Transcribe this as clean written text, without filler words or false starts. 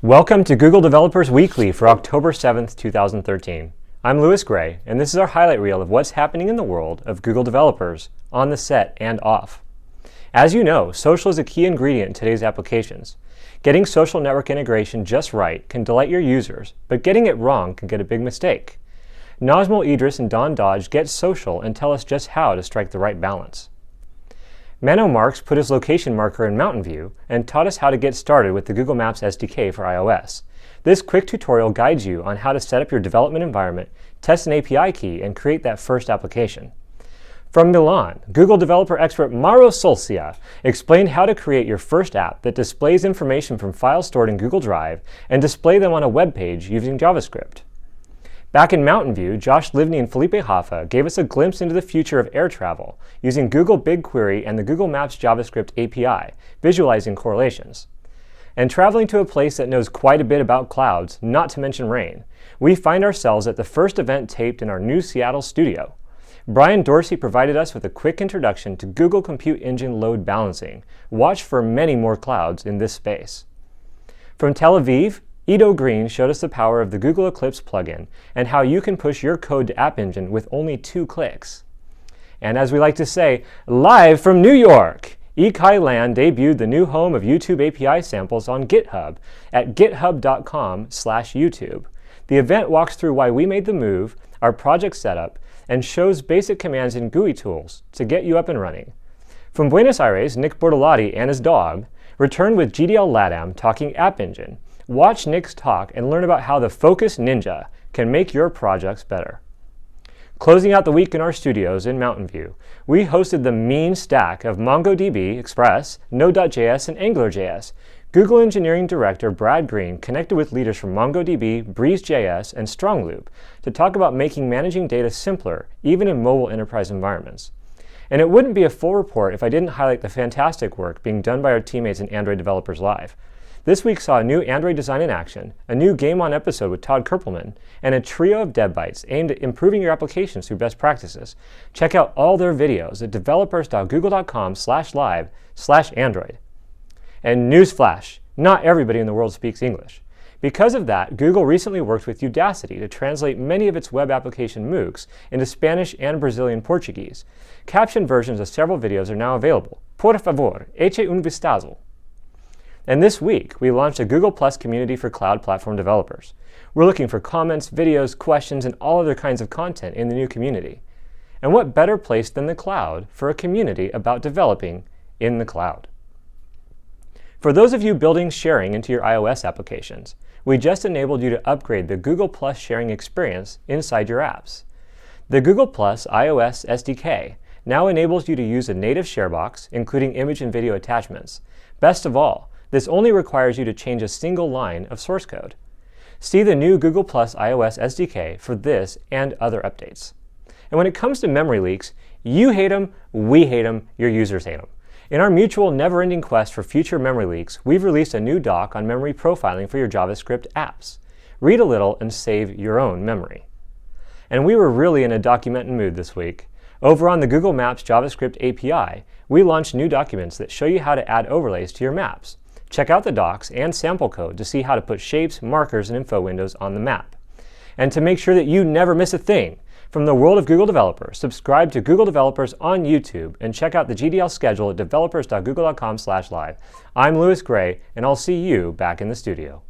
Welcome to Google Developers Weekly for October 7th, 2013. I'm Louis Gray, and this is our highlight reel of what's happening in the world of Google developers on the set and off. As you know, social is a key ingredient in today's applications. Getting social network integration just right can delight your users, but getting it wrong can get a big mistake. Najmul Idris and Don Dodge get social and tell us just how to strike the right balance. Mano Marks put his location marker in Mountain View and taught us how to get started with the Google Maps SDK for iOS. This quick tutorial guides you on how to set up your development environment, test an API key, and create that first application. From Milan, Google developer expert Mauro Solcia explained how to create your first app that displays information from files stored in Google Drive and display them on a web page using JavaScript. Back in Mountain View, Josh Livney and Felipe Hoffa gave us a glimpse into the future of air travel using Google BigQuery and the Google Maps JavaScript API, visualizing correlations. And traveling to a place that knows quite a bit about clouds, not to mention rain, we find ourselves at the first event taped in our new Seattle studio. Brian Dorsey provided us with a quick introduction to Google Compute Engine load balancing. Watch for many more clouds in this space. From Tel Aviv, Ido Green showed us the power of the Google Eclipse plugin and how you can push your code to App Engine with only 2 clicks. And as we like to say, live from New York, Ekai Lan debuted the new home of YouTube API samples on GitHub at github.com/YouTube. The event walks through why we made the move, our project setup, and shows basic commands in GUI tools to get you up and running. From Buenos Aires, Nick Bortolotti and his dog returned with GDL LATAM talking App Engine. Watch Nick's talk and learn about how the Focus Ninja can make your projects better. Closing out the week in our studios in Mountain View, we hosted the mean stack of MongoDB, Express, Node.js, and AngularJS. Google Engineering Director Brad Green connected with leaders from MongoDB, Breeze.js, and StrongLoop to talk about making managing data simpler, even in mobile enterprise environments. And it wouldn't be a full report if I didn't highlight the fantastic work being done by our teammates in Android Developers Live. This week saw a new Android design in action, a new Game On episode with Todd Kerpelman, and a trio of dev bites aimed at improving your applications through best practices. Check out all their videos at developers.google.com/live/Android. And newsflash, not everybody in the world speaks English. Because of that, Google recently worked with Udacity to translate many of its web application MOOCs into Spanish and Brazilian Portuguese. Captioned versions of several videos are now available. Por favor, eche un vistazo. And this week, we launched a Google Plus community for cloud platform developers. We're looking for comments, videos, questions, and all other kinds of content in the new community. And what better place than the cloud for a community about developing in the cloud? For those of you building sharing into your iOS applications, we just enabled you to upgrade the Google Plus sharing experience inside your apps. The Google Plus iOS SDK now enables you to use a native sharebox, including image and video attachments. Best of all, this only requires you to change a single line of source code. See the new Google Plus iOS SDK for this and other updates. And when it comes to memory leaks, you hate them, we hate them, your users hate them. In our mutual never-ending quest for future memory leaks, we've released a new doc on memory profiling for your JavaScript apps. Read a little and save your own memory. And we were really in a documenting mood this week. Over on the Google Maps JavaScript API, we launched new documents that show you how to add overlays to your maps. Check out the docs and sample code to see how to put shapes, markers, and info windows on the map. And to make sure that you never miss a thing from the world of Google developers, subscribe to Google Developers on YouTube and check out the GDL schedule at developers.google.com/live. I'm Louis Gray, and I'll see you back in the studio.